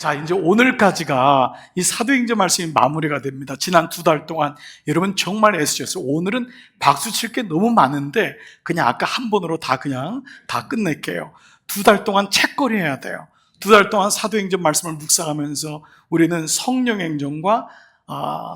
자, 이제 오늘까지가 이 사도행전 말씀이 마무리가 됩니다. 지난 2달 동안 여러분 정말 애쓰셨어요. 오늘은 박수 칠 게 너무 많은데 그냥 아까 한 번으로 다 끝낼게요. 2달 동안 책거리 해야 돼요. 2달 동안 사도행전 말씀을 묵상하면서 우리는 성령행전과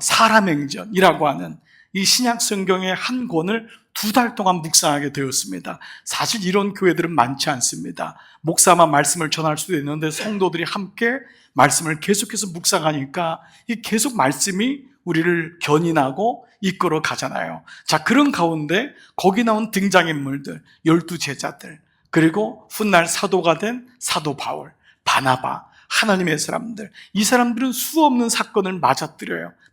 사람행전이라고 하는 이 신약 성경의 한 권을 2달 동안 묵상하게 되었습니다. 사실 이런 교회들은 많지 않습니다. 목사만 말씀을 전할 수도 있는데 성도들이 함께 말씀을 계속해서 묵상하니까 이 계속 말씀이 우리를 견인하고 이끌어 가잖아요. 자, 그런 가운데 거기 나온 등장인물들 12제자들, 그리고 훗날 사도가 된 사도 바울, 바나바, 하나님의 사람들, 이 사람들은 수없는 사건을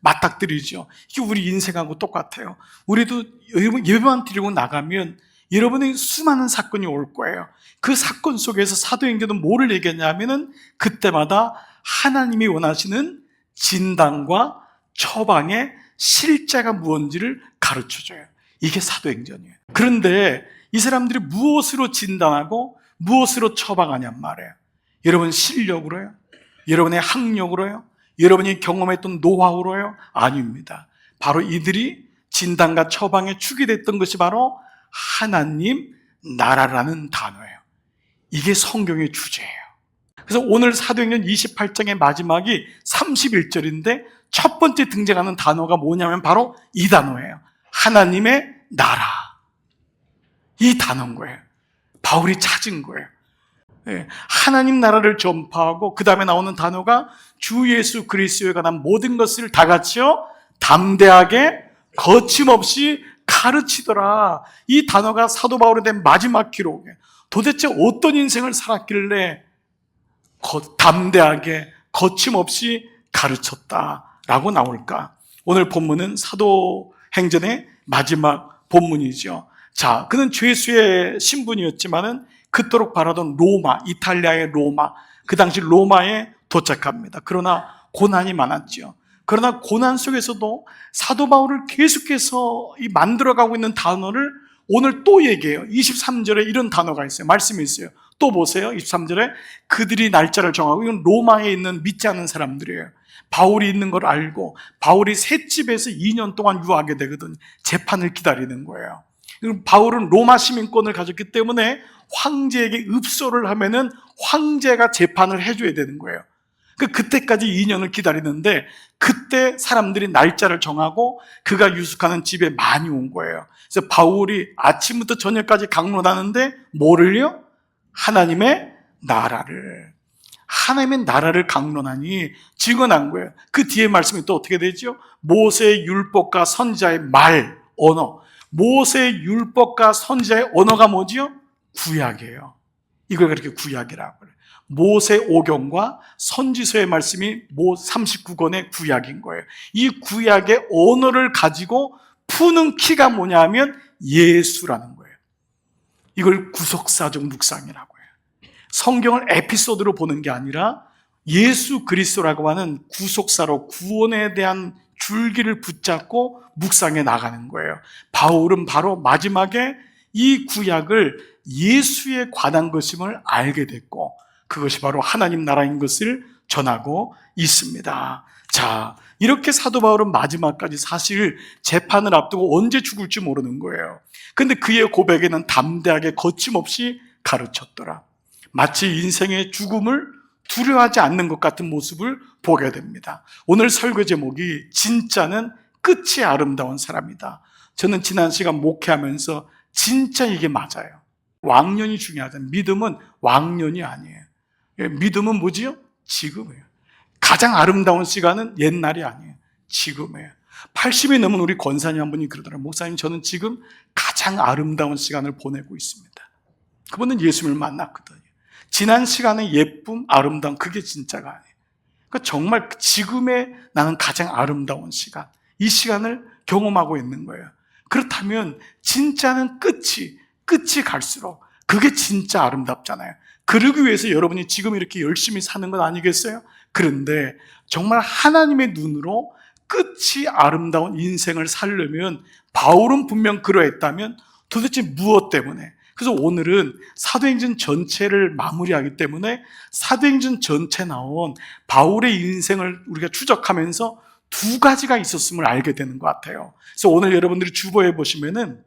맞닥뜨리죠. 이게 우리 인생하고 똑같아요. 우리도 예배만 드리고 나가면 여러분의 수많은 사건이 올 거예요. 그 사건 속에서 사도행전은 뭐를 얘기했냐면은 그때마다 하나님이 원하시는 진단과 처방의 실제가 무엇인지를 가르쳐줘요. 이게 사도행전이에요. 그런데 이 사람들이 무엇으로 진단하고 무엇으로 처방하냔 말이에요. 여러분 실력으로요? 여러분의 학력으로요? 여러분이 경험했던 노하우로요? 아닙니다. 바로 이들이 진단과 처방에 축이 됐던 것이 바로 하나님 나라라는 단어예요. 이게 성경의 주제예요. 그래서 오늘 사도행전 28장의 마지막이 31절인데 첫 번째 등장하는 단어가 뭐냐면 바로 이 단어예요. 하나님의 나라. 이 단어인 거예요. 바울이 찾은 거예요. 하나님 나라를 전파하고 그 다음에 나오는 단어가 주 예수 그리스도에 관한 모든 것을 다 같이요 담대하게 거침없이 가르치더라. 이 단어가 사도 바울에 대한 마지막 기록이에요. 도대체 어떤 인생을 살았길래 담대하게 거침없이 가르쳤다라고 나올까? 오늘 본문은 사도행전의 마지막 본문이죠. 자, 그는 죄수의 신분이었지만은 그토록 바라던 로마, 이탈리아의 로마, 그 당시 로마에 도착합니다. 그러나 고난이 많았죠. 그러나 고난 속에서도 사도 바울을 계속해서 만들어가고 있는 단어를 오늘 또 얘기해요. 23절에 이런 단어가 있어요. 말씀이 있어요. 또 보세요. 23절에 그들이 날짜를 정하고, 이건 로마에 있는 믿지 않는 사람들이에요. 바울이 있는 걸 알고 바울이 셋집에서 2년 동안 유하게 되거든. 재판을 기다리는 거예요. 바울은 로마 시민권을 가졌기 때문에 황제에게 읍소를 하면은 황제가 재판을 해줘야 되는 거예요. 그때까지 2년을 기다리는데 그때 사람들이 날짜를 정하고 그가 유숙하는 집에 많이 온 거예요. 그래서 바울이 아침부터 저녁까지 강론하는데 뭐를요? 하나님의 나라를 강론하니 증언한 거예요. 그 뒤에 말씀이 또 어떻게 되죠? 모세의 율법과 선지자의 말, 언어. 모세의 율법과 선지자의 언어가 뭐지요? 구약이에요. 이걸 그렇게 구약이라고 그래요. 모세 오경과 선지서의 말씀이 39권의 구약인 거예요. 이 구약의 언어를 가지고 푸는 키가 뭐냐 하면 예수라는 거예요. 이걸 구속사적 묵상이라고 해요. 성경을 에피소드로 보는 게 아니라 예수 그리스도라고 하는 구속사로 구원에 대한 줄기를 붙잡고 묵상해 나가는 거예요. 바울은 바로 마지막에 이 구약을 예수에 관한 것임을 알게 됐고 그것이 바로 하나님 나라인 것을 전하고 있습니다. 자, 이렇게 사도 바울은 마지막까지 사실 재판을 앞두고 언제 죽을지 모르는 거예요. 근데 그의 고백에는 담대하게 거침없이 가르쳤더라. 마치 인생의 죽음을 두려워하지 않는 것 같은 모습을 보게 됩니다. 오늘 설교 제목이 진짜는 끝이 아름다운 사람이다. 저는 지난 시간 목회하면서 진짜 이게 맞아요. 왕년이 중요하잖아요. 믿음은 왕년이 아니에요. 믿음은 뭐지요? 지금이에요. 가장 아름다운 시간은 옛날이 아니에요. 지금이에요. 80이 넘은 우리 권사님 한 분이 그러더라고요. 목사님, 저는 지금 가장 아름다운 시간을 보내고 있습니다. 그분은 예수님을 만났거든요. 지난 시간의 예쁨, 아름다움, 그게 진짜가 아니에요. 그러니까 정말 지금의 나는 가장 아름다운 시간, 이 시간을 경험하고 있는 거예요. 그렇다면 진짜는 끝이 갈수록 그게 진짜 아름답잖아요. 그러기 위해서 여러분이 지금 이렇게 열심히 사는 건 아니겠어요? 그런데 정말 하나님의 눈으로 끝이 아름다운 인생을 살려면 바울은 분명 그러했다면 도대체 무엇 때문에 그래서 오늘은 사도행전 전체를 마무리하기 때문에 사도행전 전체 나온 바울의 인생을 우리가 추적하면서 두 가지가 있었음을 알게 되는 것 같아요. 그래서 오늘 여러분들이 주보에 보시면은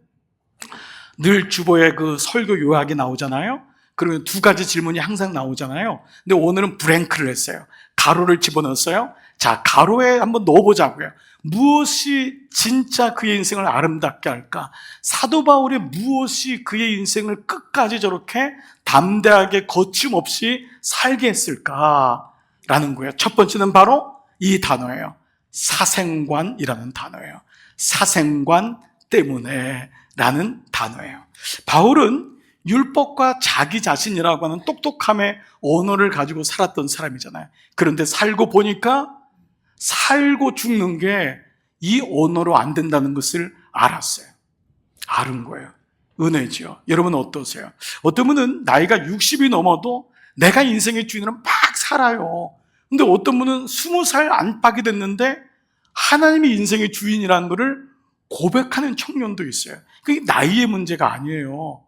늘 주보에 그 설교 요약이 나오잖아요. 그러면 두 가지 질문이 항상 나오잖아요. 근데 오늘은 브랭크를 했어요. 가로를 집어넣었어요. 자, 가로에 한번 넣어보자고요. 무엇이 진짜 그의 인생을 아름답게 할까? 사도 바울의 무엇이 그의 인생을 끝까지 저렇게 담대하게 거침없이 살게 했을까라는 거예요. 첫 번째는 바로 이 단어예요. 사생관이라는 단어예요. 사생관 때문에 라는 단어예요. 바울은 율법과 자기 자신이라고 하는 똑똑함의 언어를 가지고 살았던 사람이잖아요. 그런데 살고 보니까 살고 죽는 게 이 언어로 안 된다는 것을 알았어요. 알은 거예요. 은혜죠. 여러분 어떠세요? 어떤 분은 나이가 60이 넘어도 내가 인생의 주인으로 막 살아요. 근데 어떤 분은 20살 안팎이 됐는데 하나님이 인생의 주인이라는 것을 고백하는 청년도 있어요. 그게 나이의 문제가 아니에요.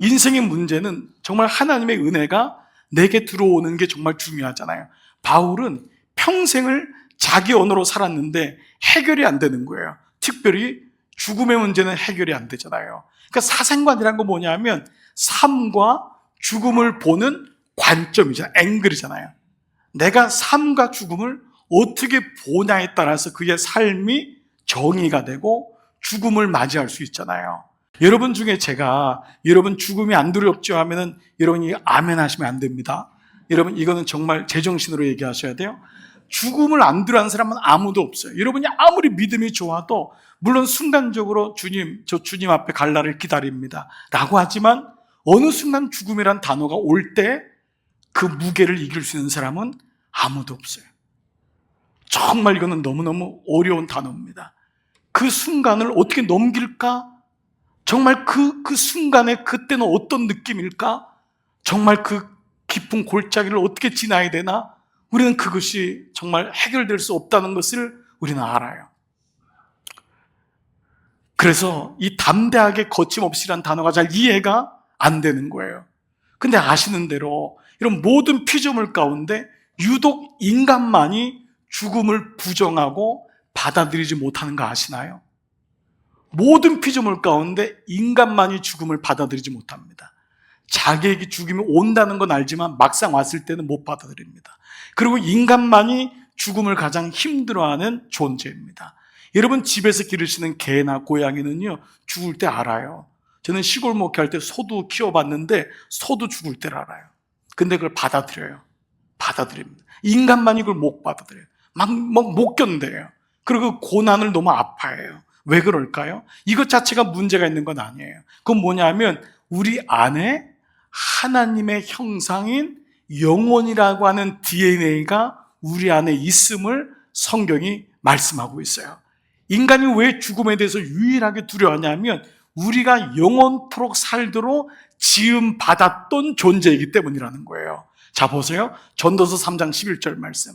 인생의 문제는 정말 하나님의 은혜가 내게 들어오는 게 정말 중요하잖아요. 바울은 평생을 자기 언어로 살았는데 해결이 안 되는 거예요. 특별히 죽음의 문제는 해결이 안 되잖아요. 그러니까 사생관이란 건 뭐냐면 삶과 죽음을 보는 관점이잖아요. 앵글이잖아요. 내가 삶과 죽음을 어떻게 보냐에 따라서 그의 삶이 정의가 되고 죽음을 맞이할 수 있잖아요. 여러분 중에 제가 여러분 죽음이 안 두렵죠 하면은 여러분이 아멘 하시면 안 됩니다. 여러분 이거는 정말 제정신으로 얘기하셔야 돼요. 죽음을 안 두려워하는 사람은 아무도 없어요. 여러분이 아무리 믿음이 좋아도 물론 순간적으로 주님, 저 주님 앞에 갈 날을 기다립니다 라고 하지만 어느 순간 죽음이란 단어가 올 때 그 무게를 이길 수 있는 사람은 아무도 없어요. 정말 이거는 너무너무 어려운 단어입니다. 그 순간을 어떻게 넘길까? 정말 그 순간에 그때는 어떤 느낌일까? 정말 그 깊은 골짜기를 어떻게 지나야 되나? 우리는 그것이 정말 해결될 수 없다는 것을 우리는 알아요. 그래서 이 담대하게 거침없이란 단어가 잘 이해가 안 되는 거예요. 근데 아시는 대로 이런 모든 피조물 가운데 유독 인간만이 죽음을 부정하고 받아들이지 못하는 거 아시나요? 모든 피조물 가운데 인간만이 죽음을 받아들이지 못합니다. 자기에게 죽음이 온다는 건 알지만 막상 왔을 때는 못 받아들입니다. 그리고 인간만이 죽음을 가장 힘들어하는 존재입니다. 여러분 집에서 기르시는 개나 고양이는요 죽을 때 알아요. 저는 시골 목회할 때 소도 키워봤는데 소도 죽을 때를 알아요. 근데 그걸 받아들여요. 받아들입니다. 인간만이 그걸 못 받아들여요. 막 못 견뎌요. 그리고 그 고난을 너무 아파해요. 왜 그럴까요? 이것 자체가 문제가 있는 건 아니에요. 그건 뭐냐면 우리 안에 하나님의 형상인 영혼이라고 하는 DNA가 우리 안에 있음을 성경이 말씀하고 있어요. 인간이 왜 죽음에 대해서 유일하게 두려워하냐면 우리가 영원토록 살도록 지음 받았던 존재이기 때문이라는 거예요. 자 보세요. 전도서 3장 11절 말씀.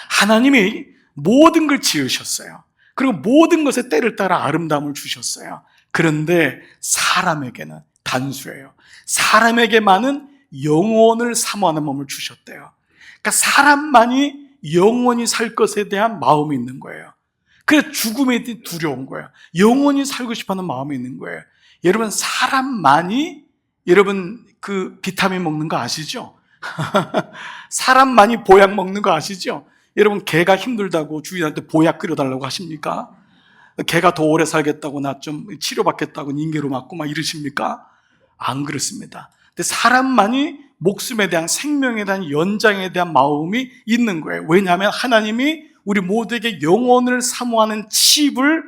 하나님이 모든 걸 지으셨어요. 그리고 모든 것에 때를 따라 아름다움을 주셨어요. 그런데 사람에게는 단수예요. 사람에게만은 영원을 사모하는 몸을 주셨대요. 그러니까 사람만이 영원히 살 것에 대한 마음이 있는 거예요. 그래서 죽음에 대해 두려운 거예요. 영원히 살고 싶어하는 마음이 있는 거예요. 여러분 사람만이 여러분 그 비타민 먹는 거 아시죠? 사람만이 보약 먹는 거 아시죠? 여러분 개가 힘들다고 주인한테 보약 끓여달라고 하십니까? 개가 더 오래 살겠다고 나 좀 치료받겠다고 닌게로 맞고 막 이러십니까? 안 그렇습니다. 근데 사람만이 목숨에 대한 생명에 대한 연장에 대한 마음이 있는 거예요. 왜냐하면 하나님이 우리 모두에게 영혼을 사모하는 칩을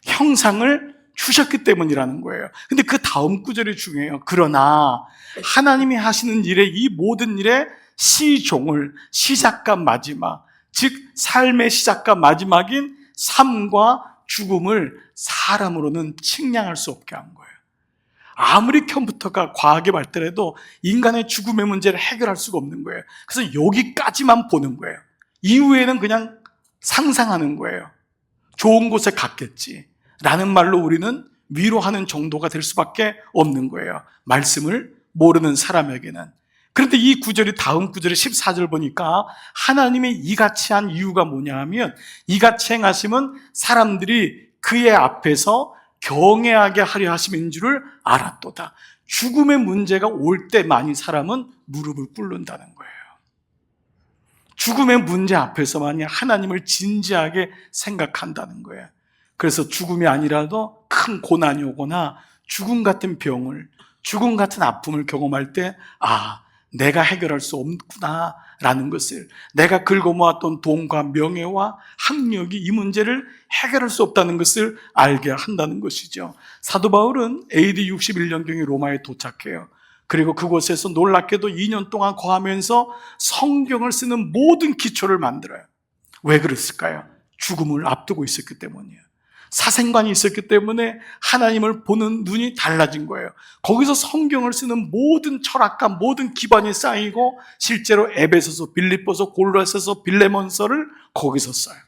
형상을 주셨기 때문이라는 거예요. 근데 그 다음 구절이 중요해요. 그러나 하나님이 하시는 일에 이 모든 일에 시종을 시작과 마지막, 즉 삶의 시작과 마지막인 삶과 죽음을 사람으로는 측량할 수 없게 한 거예요. 아무리 컴퓨터가 과학이 발달해도 인간의 죽음의 문제를 해결할 수가 없는 거예요. 그래서 여기까지만 보는 거예요. 이후에는 그냥 상상하는 거예요. 좋은 곳에 갔겠지 라는 말로 우리는 위로하는 정도가 될 수밖에 없는 거예요. 말씀을 모르는 사람에게는. 그런데 이 구절이 다음 구절의 14절 보니까 하나님이 이같이 한 이유가 뭐냐 하면, 이같이 행하심은 사람들이 그의 앞에서 경외하게 하려 하심인 줄을 알았도다. 죽음의 문제가 올 때만이 사람은 무릎을 꿇는다는 거예요. 죽음의 문제 앞에서만이 하나님을 진지하게 생각한다는 거예요. 그래서 죽음이 아니라도 큰 고난이 오거나 죽음 같은 병을, 죽음 같은 아픔을 경험할 때, 내가 해결할 수 없구나 라는 것을, 내가 긁어모았던 돈과 명예와 학력이 이 문제를 해결할 수 없다는 것을 알게 한다는 것이죠. 사도 바울은 AD 61년경에 로마에 도착해요. 그리고 그곳에서 놀랍게도 2년 동안 거하면서 성경을 쓰는 모든 기초를 만들어요. 왜 그랬을까요? 죽음을 앞두고 있었기 때문이에요. 사생관이 있었기 때문에 하나님을 보는 눈이 달라진 거예요. 거기서 성경을 쓰는 모든 철학과 모든 기반이 쌓이고, 실제로 에베소서, 빌립보서, 골로새서, 빌레몬서를 거기서 써요.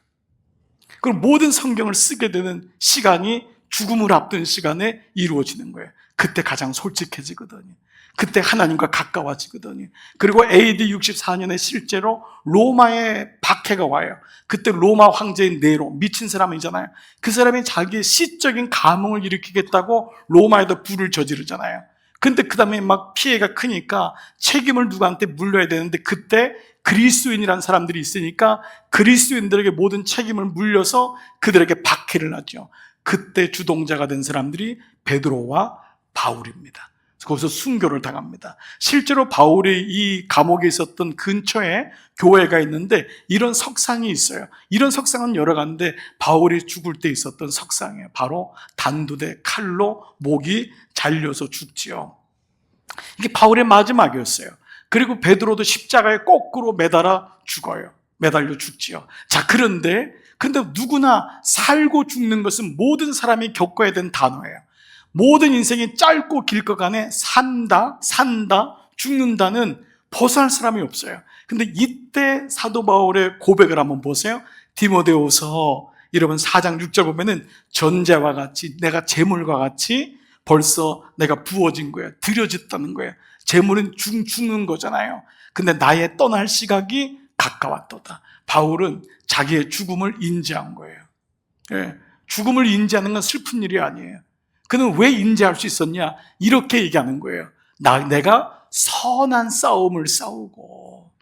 그럼 모든 성경을 쓰게 되는 시간이 죽음을 앞둔 시간에 이루어지는 거예요. 그때 가장 솔직해지거든요. 그때 하나님과 가까워지거든요. 그리고 AD 64년에 실제로 로마에 박해가 와요. 그때 로마 황제인 네로, 미친 사람이잖아요. 그 사람이 자기의 시적인 감흥을 일으키겠다고 로마에다 불을 저지르잖아요. 근데 그 다음에 막 피해가 크니까 책임을 누구한테 물려야 되는데, 그때 그리스도인이라는 사람들이 있으니까 그리스도인들에게 모든 책임을 물려서 그들에게 박해를 하죠. 그때 주동자가 된 사람들이 베드로와 바울입니다. 거기서 순교를 당합니다. 실제로 바울이 이 감옥에 있었던 근처에 교회가 있는데 이런 석상이 있어요. 이런 석상은 여러 가지인데 바울이 죽을 때 있었던 석상이에요. 바로 단두대 칼로 목이 잘려서 죽지요. 이게 바울의 마지막이었어요. 그리고 베드로도 십자가에 거꾸로 매달려 죽지요. 자, 그런데 누구나 살고 죽는 것은 모든 사람이 겪어야 되는 단어예요. 모든 인생이 짧고 길것 간에 산다, 죽는다는 벗어날 사람이 없어요. 근데 이때 사도 바울의 고백을 한번 보세요. 디모데후서 여러분 4장 6절 보면은 전제와 같이, 내가 재물과 같이 벌써 내가 부어진 거예요. 들여졌다는 거예요. 재물은 죽는 거잖아요. 근데 나의 떠날 시각이 가까웠도다. 바울은 자기의 죽음을 인지한 거예요. 죽음을 인지하는 건 슬픈 일이 아니에요. 그는 왜 인지할 수 있었냐? 이렇게 얘기하는 거예요. 내가 선한 싸움을 싸우고,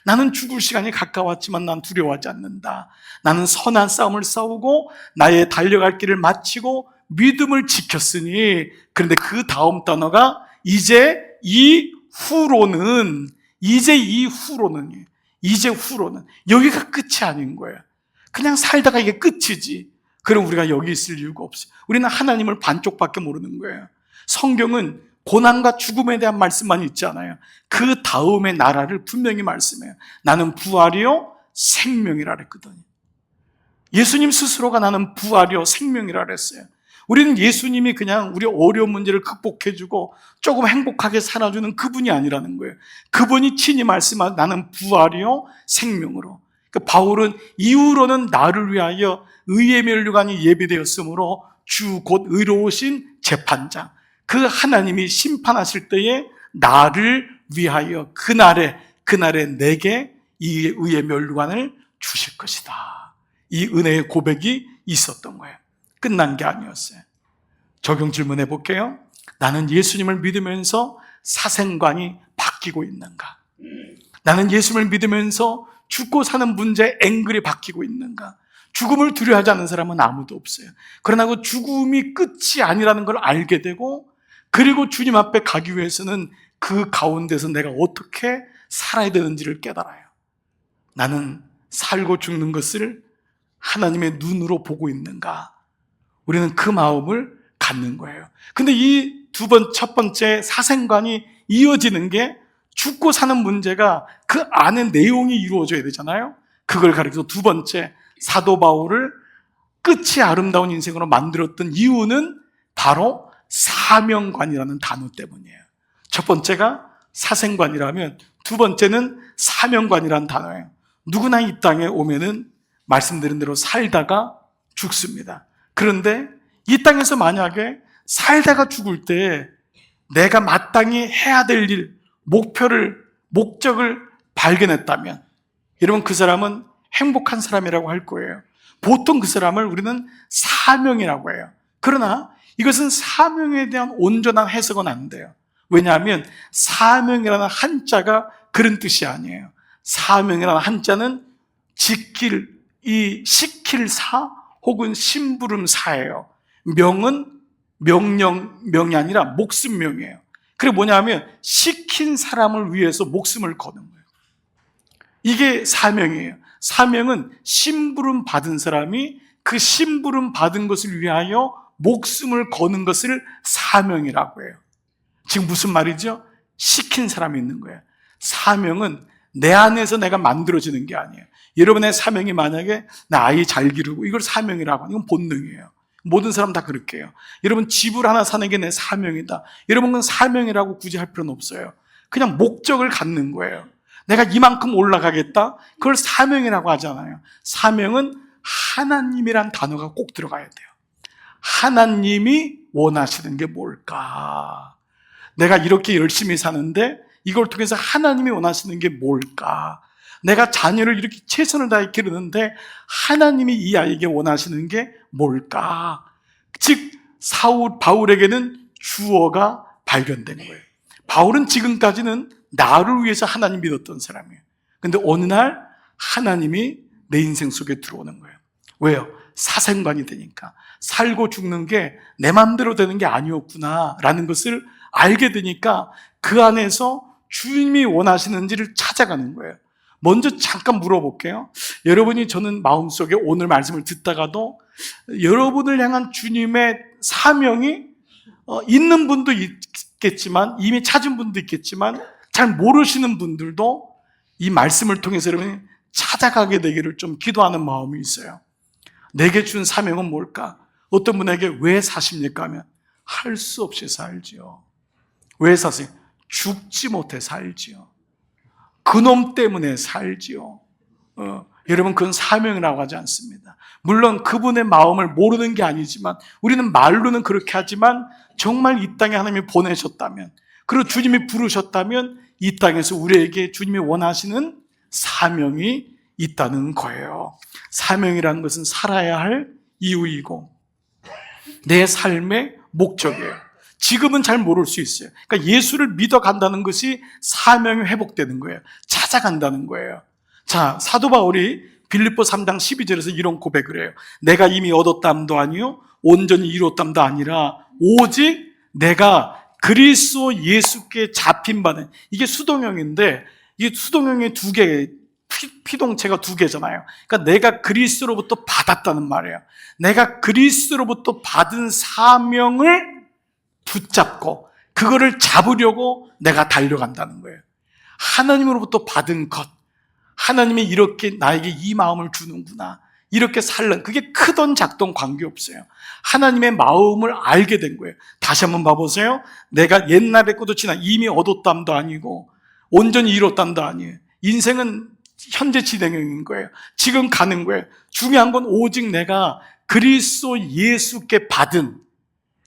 나는 죽을 시간이 가까웠지만 난 두려워하지 않는다. 나는 선한 싸움을 싸우고 나의 달려갈 길을 마치고 믿음을 지켰으니. 그런데 그 다음 단어가 이제 이후로는 여기가 끝이 아닌 거예요. 그냥 살다가 이게 끝이지. 그럼 우리가 여기 있을 이유가 없어요. 우리는 하나님을 반쪽밖에 모르는 거예요. 성경은 고난과 죽음에 대한 말씀만 있지 않아요. 그 다음의 나라를 분명히 말씀해요. 나는 부활이요 생명이라 그랬거든요. 예수님 스스로가 나는 부활이요 생명이라 그랬어요. 우리는 예수님이 그냥 우리 어려운 문제를 극복해주고 조금 행복하게 살아주는 그분이 아니라는 거예요. 그분이 친히 말씀한 나는 부활이요 생명으로. 바울은 이후로는 나를 위하여 의의 면류관이 예비되었으므로 주 곧 의로우신 재판장, 그 하나님이 심판하실 때에 나를 위하여 그날에 내게 이 의의 면류관을 주실 것이다. 이 은혜의 고백이 있었던 거예요. 끝난 게 아니었어요. 적용 질문해 볼게요. 나는 예수님을 믿으면서 사생관이 바뀌고 있는가? 나는 예수님을 믿으면서 죽고 사는 문제에 앵글이 바뀌고 있는가? 죽음을 두려워하지 않는 사람은 아무도 없어요. 그러나 그 죽음이 끝이 아니라는 걸 알게 되고, 그리고 주님 앞에 가기 위해서는 그 가운데서 내가 어떻게 살아야 되는지를 깨달아요. 나는 살고 죽는 것을 하나님의 눈으로 보고 있는가? 우리는 그 마음을 갖는 거예요. 근데 이 첫 번째 사생관이 이어지는 게, 죽고 사는 문제가 그 안에 내용이 이루어져야 되잖아요. 그걸 가리켜서 두 번째, 사도 바울을 끝이 아름다운 인생으로 만들었던 이유는 바로 사명관이라는 단어 때문이에요. 첫 번째가 사생관이라면 두 번째는 사명관이라는 단어예요. 누구나 이 땅에 오면은 말씀드린 대로 살다가 죽습니다. 그런데 이 땅에서 만약에 살다가 죽을 때 내가 마땅히 해야 될 일, 목적을 발견했다면 여러분 그 사람은 행복한 사람이라고 할 거예요. 보통 그 사람을 우리는 사명이라고 해요. 그러나 이것은 사명에 대한 온전한 해석은 안 돼요. 왜냐하면 사명이라는 한자가 그런 뜻이 아니에요. 사명이라는 한자는 지킬, 시킬 사 혹은 심부름 사예요. 명은 명이 아니라 목숨명이에요. 그게 뭐냐면 시킨 사람을 위해서 목숨을 거는 거예요. 이게 사명이에요. 사명은 심부름 받은 사람이 그 심부름 받은 것을 위하여 목숨을 거는 것을 사명이라고 해요. 지금 무슨 말이죠? 시킨 사람이 있는 거예요. 사명은 내 안에서 내가 만들어지는 게 아니에요. 여러분의 사명이 만약에 나 아이 잘 기르고 이걸 사명이라고 하는 건 본능이에요. 모든 사람 다 그렇게 해요. 여러분 집을 하나 사는 게 내 사명이다. 여러분은 사명이라고 굳이 할 필요는 없어요. 그냥 목적을 갖는 거예요. 내가 이만큼 올라가겠다? 그걸 사명이라고 하잖아요. 사명은 하나님이란 단어가 꼭 들어가야 돼요. 하나님이 원하시는 게 뭘까? 내가 이렇게 열심히 사는데 이걸 통해서 하나님이 원하시는 게 뭘까? 내가 자녀를 이렇게 최선을 다해 기르는데 하나님이 이 아이에게 원하시는 게 뭘까? 즉 바울에게는 주어가 발견된 거예요. 바울은 지금까지는 나를 위해서 하나님 믿었던 사람이에요. 근데 어느 날 하나님이 내 인생 속에 들어오는 거예요. 왜요? 사생관이 되니까. 살고 죽는 게 내 마음대로 되는 게 아니었구나 라는 것을 알게 되니까 그 안에서 주님이 원하시는지를 찾아가는 거예요. 먼저 잠깐 물어볼게요. 여러분이 저는 마음속에 오늘 말씀을 듣다가도 여러분을 향한 주님의 사명이 있는 분도 있겠지만 이미 찾은 분도 있겠지만 잘 모르시는 분들도 이 말씀을 통해서 여러분이 찾아가게 되기를 좀 기도하는 마음이 있어요. 내게 준 사명은 뭘까? 어떤 분에게 왜 사십니까? 하면 할 수 없이 살지요. 왜 사세요? 죽지 못해 살지요. 그놈 때문에 살지요. 여러분 그건 사명이라고 하지 않습니다. 물론 그분의 마음을 모르는 게 아니지만 우리는 말로는 그렇게 하지만 정말 이 땅에 하나님이 보내셨다면 그리고 주님이 부르셨다면 이 땅에서 우리에게 주님이 원하시는 사명이 있다는 거예요. 사명이라는 것은 살아야 할 이유이고 내 삶의 목적이에요. 지금은 잘 모를 수 있어요. 그러니까 예수를 믿어간다는 것이 사명이 회복되는 거예요. 찾아간다는 거예요. 자, 사도 바울이 빌립보 3장 12절에서 이런 고백을 해요. 내가 이미 얻었담도 아니요 온전히 이뤘담도 아니라 오직 내가 그리스도 예수께 잡힌 바는, 이게 수동형인데 이게 수동형이 두 개, 피동체가 두 개잖아요. 그러니까 내가 그리스도로부터 받았다는 말이에요. 내가 그리스도로부터 받은 사명을 붙잡고 그거를 잡으려고 내가 달려간다는 거예요. 하나님으로부터 받은 것, 하나님이 이렇게 나에게 이 마음을 주는구나, 이렇게 살는, 그게 크던 작던 관계없어요. 하나님의 마음을 알게 된 거예요. 다시 한번 봐보세요. 내가 옛날에 것도 지나 이미 얻었담도 아니고 온전히 이뤘담도 아니에요. 인생은 현재 진행형인 거예요. 지금 가는 거예요. 중요한 건 오직 내가 그리스도 예수께 받은,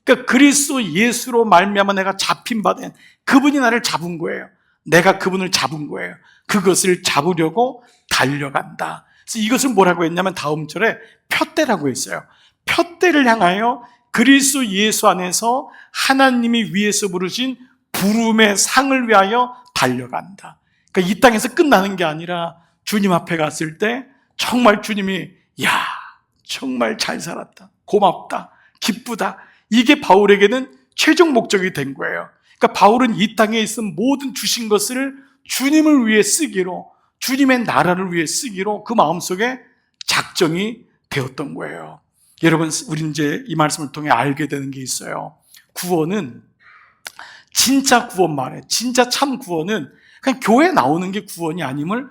그러니까 그리스도 예수로 말미암아 내가 잡힌 바된, 그분이 나를 잡은 거예요. 내가 그분을 잡은 거예요. 그것을 잡으려고 달려간다. 그래서 이것을 뭐라고 했냐면 다음 절에 표대라고 했어요. 표대를 향하여 그리스도 예수 안에서 하나님이 위에서 부르신 부름의 상을 위하여 달려간다. 그러니까 이 땅에서 끝나는 게 아니라 주님 앞에 갔을 때 정말 주님이 야, 정말 잘 살았다, 고맙다, 기쁘다, 이게 바울에게는 최종 목적이 된 거예요. 그러니까 바울은 이 땅에 있은 모든 주신 것을 주님을 위해 쓰기로, 주님의 나라를 위해 쓰기로 그 마음속에 작정이 되었던 거예요. 여러분, 우리 이제 이 말씀을 통해 알게 되는 게 있어요. 구원은, 진짜 구원 말해, 진짜 참 구원은 그냥 교회에 나오는 게 구원이 아님을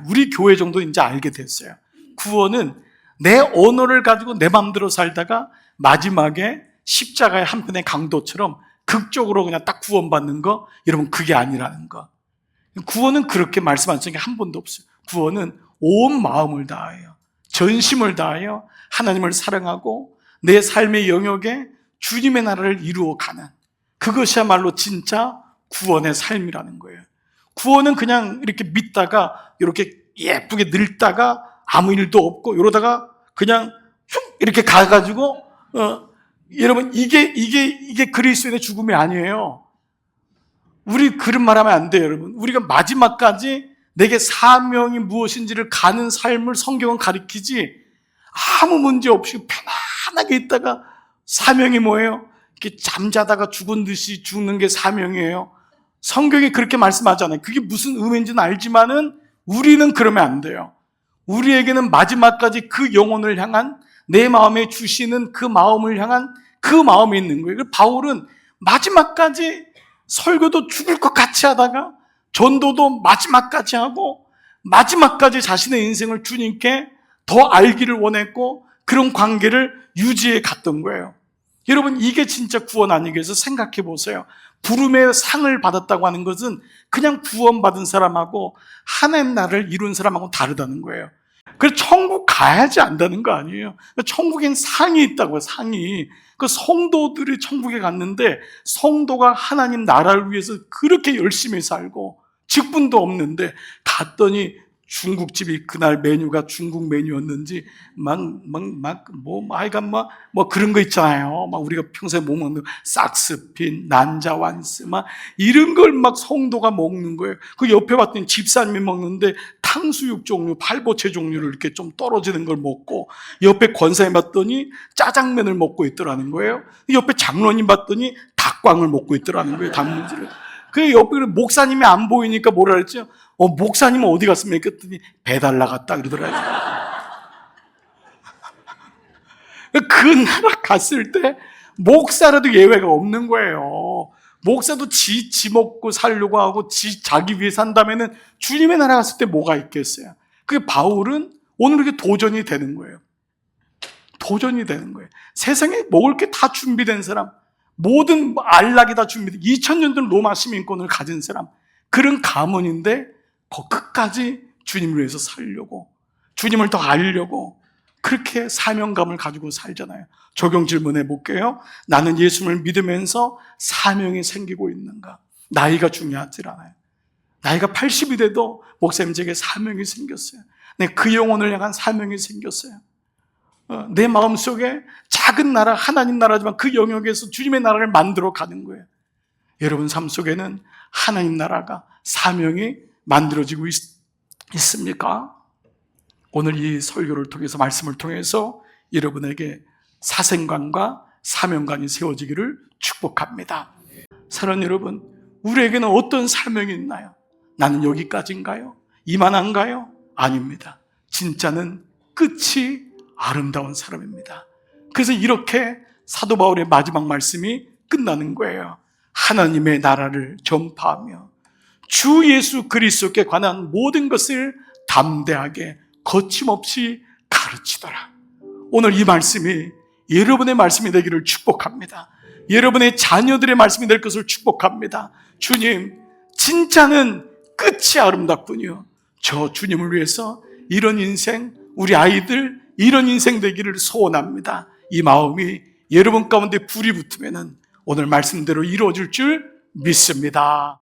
우리 교회 정도 이제 알게 됐어요. 구원은 내 언어를 가지고 내 마음대로 살다가 마지막에 십자가의 한편의 강도처럼 극적으로 그냥 딱 구원받는 거, 여러분 그게 아니라는 거. 구원은 그렇게 말씀하신 게 한 번도 없어요. 구원은 온 마음을 다하여, 전심을 다하여 하나님을 사랑하고 내 삶의 영역에 주님의 나라를 이루어가는, 그것이야말로 진짜 구원의 삶이라는 거예요. 구원은 그냥 이렇게 믿다가 이렇게 예쁘게 늙다가 아무 일도 없고 이러다가 그냥 흉 이렇게 가가지고 여러분 이게 그리스도인의 죽음이 아니에요. 우리 그런 말하면 안 돼요, 여러분. 우리가 마지막까지 내게 사명이 무엇인지를 가는 삶을 성경은 가리키지, 아무 문제 없이 편안하게 있다가 사명이 뭐예요? 이렇게 잠자다가 죽은 듯이 죽는 게 사명이에요. 성경이 그렇게 말씀하잖아요. 그게 무슨 의미인지는 알지만은 우리는 그러면 안 돼요. 우리에게는 마지막까지 그 영혼을 향한, 내 마음에 주시는 그 마음을 향한 그 마음이 있는 거예요. 바울은 마지막까지 설교도 죽을 것 같이 하다가 전도도 마지막까지 하고 마지막까지 자신의 인생을 주님께 더 알기를 원했고 그런 관계를 유지해 갔던 거예요. 여러분, 이게 진짜 구원 아니겠어요? 생각해 보세요. 부름의 상을 받았다고 하는 것은 그냥 구원받은 사람하고 하나님 나라를 이룬 사람하고 다르다는 거예요. 그래서 천국 가야지 안다는 거 아니에요. 천국엔 상이 있다고요, 상이. 그 성도들이 천국에 갔는데 성도가 하나님 나라를 위해서 그렇게 열심히 살고 직분도 없는데 갔더니 중국집이 그날 메뉴가 중국 메뉴였는지 하여간 그런 거 있잖아요. 막 우리가 평소에 못 먹는 싹스핀, 난자완스 이런 걸 막 성도가 먹는 거예요. 그 옆에 봤더니 집사님이 먹는데 탕수육 종류, 팔보채 종류를 이렇게 좀 떨어지는 걸 먹고, 옆에 권사님 봤더니 짜장면을 먹고 있더라는 거예요. 옆에 장로님 봤더니 닭광을 먹고 있더라는 거예요, 단무지를. 그 옆에 목사님이 안 보이니까 뭐라 그랬죠? 목사님은 어디 갔습니까? 그랬더니 배달 나갔다 그러더라고요. 그 나라 갔을 때 목사라도 예외가 없는 거예요. 목사도 지 먹고 살려고 하고 자기 위해 산다면은 주님의 나라 갔을 때 뭐가 있겠어요? 그게 바울은 오늘 이렇게 도전이 되는 거예요. 도전이 되는 거예요. 세상에 먹을 게 다 준비된 사람, 모든 안락이 다 준비된 2000년 전 로마 시민권을 가진 사람, 그런 가문인데 그 끝까지 주님을 위해서 살려고, 주님을 더 알려고 그렇게 사명감을 가지고 살잖아요. 적용 질문해 볼게요. 나는 예수님을 믿으면서 사명이 생기고 있는가? 나이가 중요하지 않아요. 나이가 80이 돼도 목사님 제게 사명이 생겼어요. 그 영혼을 향한 사명이 생겼어요. 내 마음속에 작은 나라, 하나님 나라지만 그 영역에서 주님의 나라를 만들어 가는 거예요. 여러분 삶 속에는 하나님 나라가, 사명이 만들어지고 있습니까? 오늘 이 설교를 통해서, 말씀을 통해서 여러분에게 사생관과 사명관이 세워지기를 축복합니다. 사랑하는 여러분, 우리에게는 어떤 사명이 있나요? 나는 여기까지인가요? 이만한가요? 아닙니다. 진짜는 끝이 아름다운 사람입니다. 그래서 이렇게 사도 바울의 마지막 말씀이 끝나는 거예요. 하나님의 나라를 전파하며 주 예수 그리스도께 관한 모든 것을 담대하게 거침없이 가르치더라. 오늘 이 말씀이 여러분의 말씀이 되기를 축복합니다. 여러분의 자녀들의 말씀이 될 것을 축복합니다. 주님, 진짜는 끝이 아름답군요. 저 주님을 위해서 이런 인생, 우리 아이들 이런 인생 되기를 소원합니다. 이 마음이 여러분 가운데 불이 붙으면 오늘 말씀대로 이루어질 줄 믿습니다.